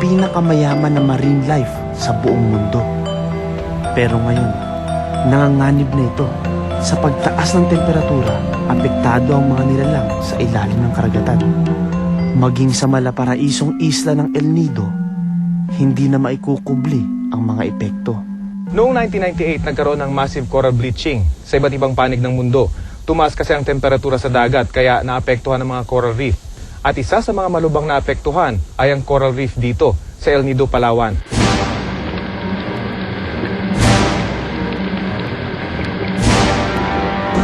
pinakamayaman na marine life sa buong mundo. Pero ngayon, nanganganib na ito. Sa pagtaas ng temperatura, apektado ang mga nilalang sa ilalim ng karagatan. Maging sa malaparaisong isla ng El Nido, hindi na maikukubli ang mga epekto. Noong 1998, nagkaroon ng massive coral bleaching sa iba't ibang panig ng mundo. Tumaas kasi ang temperatura sa dagat kaya naapektuhan ang mga coral reef. At isa sa mga malubhang naapektuhan ay ang coral reef dito sa El Nido, Palawan.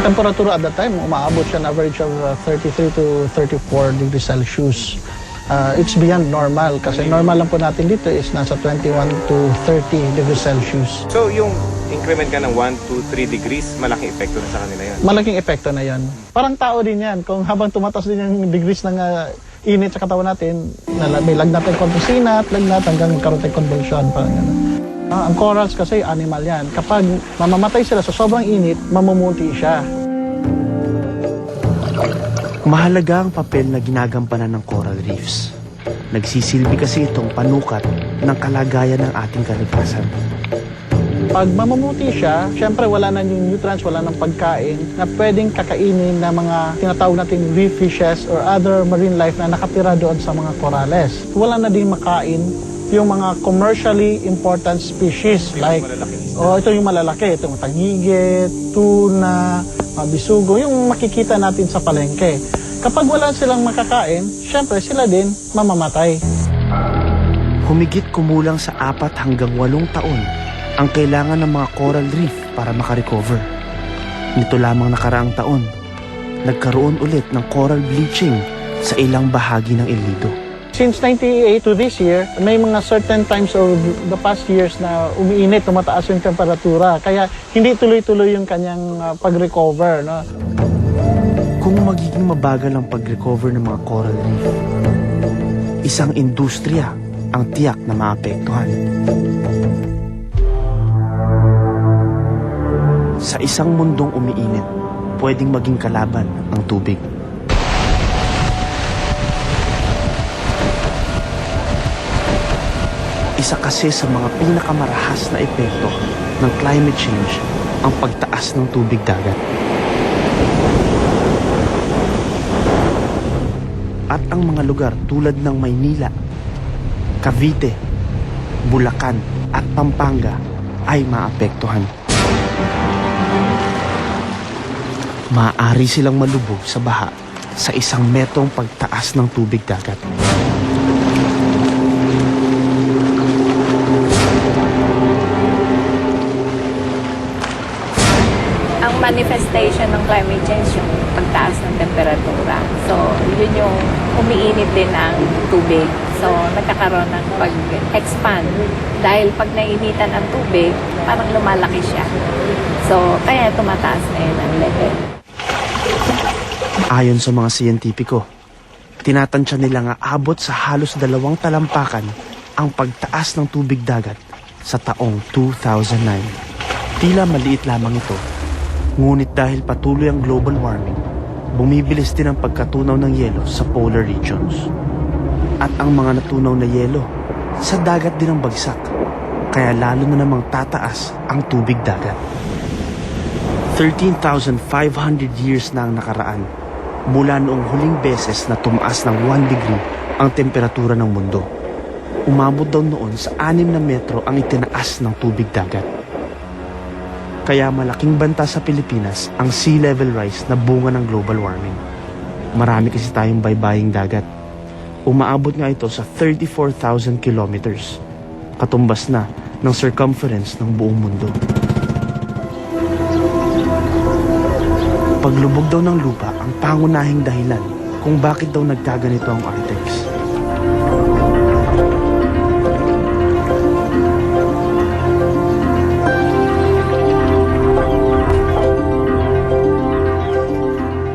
Temperatura at that time, umaabot siya an average of 33 to 34 degrees Celsius. It's beyond normal kasi normal lang po natin dito is nasa 21 to 30 degrees Celsius. So yung increment ka ng 1 to 3 degrees, malaking epekto na sa kanila yan? Malaking epekto na yan. Parang tao din yan. Kung habang tumatas din yung degrees ng init sa katawan natin, may lagnat ng kontrasinat, lagnat hanggang magkaroon tayo convulsion. Parang gano'n. Ang corals kasi animal yan. Kapag mamamatay sila sa sobrang init, mamumuti siya. Mahalaga ang papel na ginagampanan ng coral reefs. Nagsisilbi kasi itong panukat ng kalagayan ng ating kalikasan. Pag mamumuti siya, syempre wala na yung nutrients, wala nang pagkain na pwedeng kakainin ng mga tinatawag nating reef fishes or other marine life na nakatira doon sa mga corales. Wala na din makain yung mga commercially important species like ito yung malalaki, itong tangigit, tuna, bisugo, yung makikita natin sa palengke. Kapag wala silang makakain, syempre sila din mamamatay. Humigit kumulang sa 4 hanggang 8 taon ang kailangan ng mga coral reef para makarecover. Nito lamang nakaraang taon, nagkaroon ulit ng coral bleaching sa ilang bahagi ng El Nido. Since 1998 to this year, may mga certain times of the past years na umiinit, tumataas yung temperatura. Kaya hindi tuloy-tuloy yung kanyang pag-recover. No? Kung magiging mabagal ang pag-recover ng mga coral reef, isang industriya ang tiyak na maapektuhan. Sa isang mundong umiinit, pwedeng maging kalaban ang tubig. Isa kasi sa mga pinakamarahas na epekto ng climate change ang pagtaas ng tubig dagat. At ang mga lugar tulad ng Maynila, Cavite, Bulacan at Pampanga ay maapektuhan. Maaari silang malubog sa baha sa 1 metrong pagtaas ng tubig dagat. Ang manifestation ng climate change yung pagtaas ng temperatura. So, yun yung umiinit din ang tubig. So, nagkakaroon ng pag-expand. Dahil pag nainitan ang tubig, parang lumalaki siya. So, kaya tumataas na yun ang level. Ayon sa mga siyentipiko, tinatansya nila nga abot sa halos 2 talampakan ang pagtaas ng tubig dagat sa taong 2009. Tila maliit lamang ito, ngunit dahil patuloy ang global warming, bumibilis din ang pagkatunaw ng yelo sa polar regions. At ang mga natunaw na yelo, sa dagat din ang bagsak, kaya lalo na namang tataas ang tubig dagat. 13,500 years na ang nakaraan mula noong huling beses na tumaas ng 1 degree ang temperatura ng mundo. Umabot daw noon sa 6 na metro ang itinaas ng tubig dagat. Kaya malaking banta sa Pilipinas ang sea level rise na bunga ng global warming. Marami kasi tayong baybaying dagat. Umaabot nga ito sa 34,000 kilometers. Katumbas na ng circumference ng buong mundo. Paglubog daw ng lupa ang pangunahing dahilan kung bakit daw nagkaganito ang Arctic.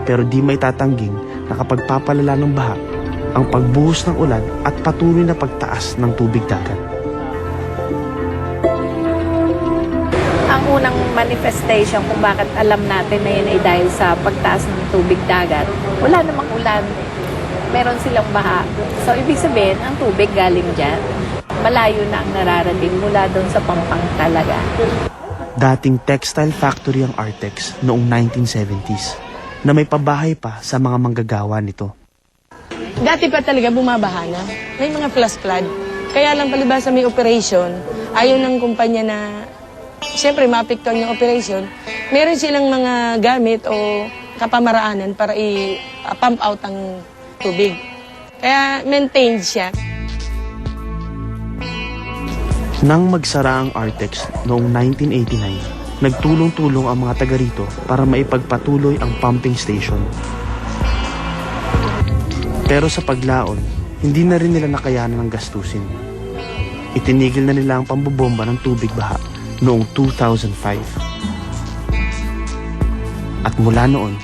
Pero di may tatangging na kapag papalala ng baha, ang pagbuhos ng ulan at patuloy na pagtaas ng tubig dagat. Ang unang manifestation kung bakit alam natin na yun ay dahil sa pagtaas ng tubig dagat, wala namang ulan. meron silang baha. So, ibig sabihin, ang tubig galing dyan. Malayo na ang nararating mula doon sa Pampang talaga. Dating textile factory ang Artex noong 1970s na may pabahay pa sa mga manggagawa nito. Dati pa talaga bumabaha na. May mga flash flood. Kaya lang palibasa may operation, ayaw ng kumpanya na siyempre maapektuhan yung operation. Meron silang mga gamit o kapamaraanan para i-pump out ang tubig. Kaya maintained siya. Nang magsara ang Artex noong 1989, nagtulong-tulong ang mga taga rito para maipagpatuloy ang pumping station. Pero sa paglaon, hindi na rin nila nakayanan ng gastusin. Itinigil na nila ang pambobomba ng tubig baha noong 2005. At mula noon,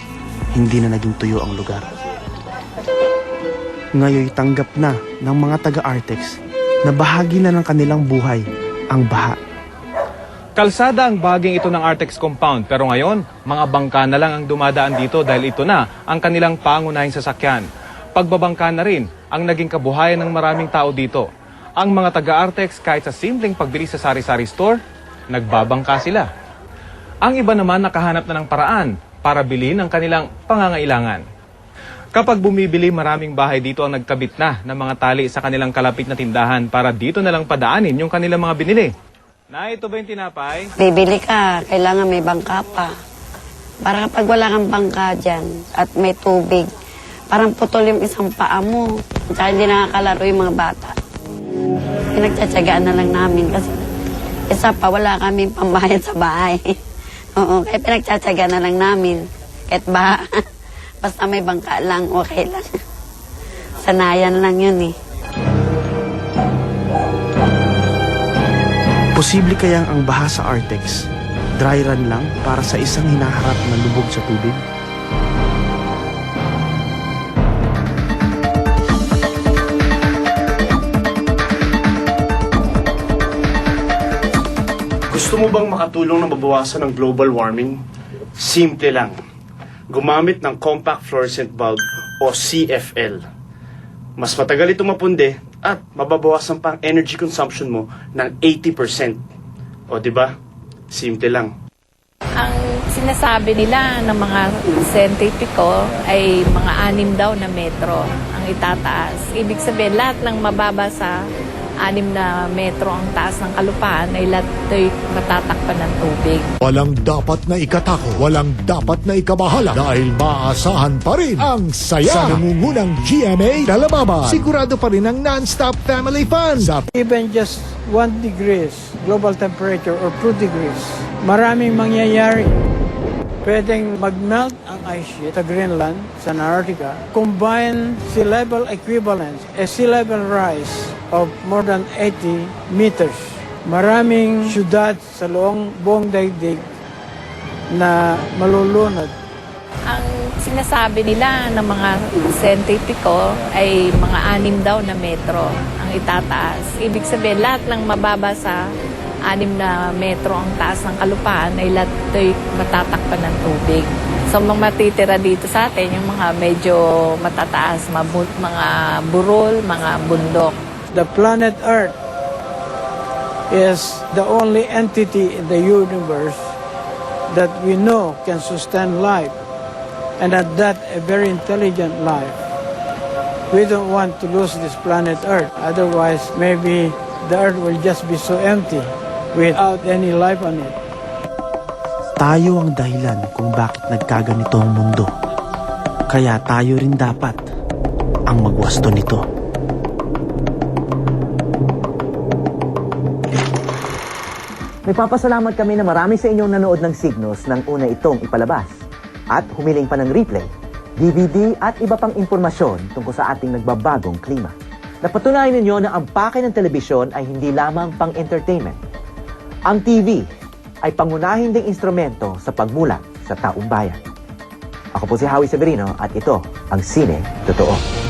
hindi na naging tuyo ang lugar. Ngayon tanggap na ng mga taga-Artex na bahagi na ng kanilang buhay ang baha. Kalsada ang bahaging ito ng Artex compound pero ngayon, mga bangka na lang ang dumadaan dito dahil ito na ang kanilang pangunahing sasakyan. Pagbabangka na rin ang naging kabuhayan ng maraming tao dito. Ang mga taga-Artex kahit sa simpleng pagbili sa sari-sari store, nagbabangka sila. Ang iba naman nakahanap na ng paraan para bilhin ang kanilang pangangailangan. Kapag bumibili, maraming bahay dito ang nagkabit na ng mga tali sa kanilang kalapit na tindahan para dito na lang padaanin yung kanilang mga binili. Na ito ba yung tinapay? Bibili ka, kailangan may bangka pa. Para kapag wala kang bangka dyan at may tubig, parang putol yung isang paa mo. Tsaka hindi nakakalaro yung mga bata. Pinagtsatsagaan na lang namin kasi isa pa, wala kaming pambayad sa bahay. Oo, kaya pinagtsatsagaan na lang namin. Kahit ba, basta may bangka lang, okay lang. Sanayan lang yun eh. Posible kayang ang baha sa Artex, dry run lang para sa isang hinaharap na lubog sa tubig? Gusto mo bang makatulong na mabawasan ng global warming? Simple lang. Gumamit ng Compact Fluorescent Bulb o CFL. Mas matagal itong mapundi at mababawasan pa ang energy consumption mo ng 80%. O diba? Simple lang. Ang sinasabi nila ng mga scientifico ay mga 6 daw na metro ang itataas. Ibig sabihin, lahat ng mababa sa 6 na metro ang taas ng kalupaan ay lahat ay matatakpan ng tubig. Walang dapat na ikatako, walang dapat na ikabahala dahil maasahan pa rin ang saya. Sa nangungunang GMA Talamaba, sigurado pa rin ang non-stop family fun. Sa Even just 1 degrees global temperature or 2 degrees, maraming mangyayari. Pwedeng mag-melt ang ice sheet sa Greenland, sa Antarctica, combine sea level equivalents, a sea level rise of more than 80 meters. Maraming syudad sa buong daigdig na malulunod. Ang sinasabi nila ng mga scientifico ay mga 6 daw na metro ang itataas. Ibig sabihin, lahat ng mababa sa 6 na metro ang taas ng kalupaan ay lahat ay matatakpan ng tubig. So, mga matitira dito sa atin, yung mga medyo matataas, mga burol, mga bundok. The planet Earth is the only entity in the universe that we know can sustain life, and at that, a very intelligent life. We don't want to lose this planet Earth. Otherwise, maybe the Earth will just be so empty without any life on it. Tayo ang dahilan kung bakit nagkaganito ang mundo. Kaya tayo rin dapat ang magwasto nito. Nagpapasalamat kami na marami sa inyong nanood ng Signos nang una itong ipalabas at humiling pa ng replay, DVD at iba pang impormasyon tungkol sa ating nagbabagong klima. Napatunayan ninyo na ang pakay ng telebisyon ay hindi lamang pang-entertainment. Ang TV ay pangunahing ding instrumento sa pagmulat sa taong bayan. Ako po si Howie Severino at ito ang Sine Totoo.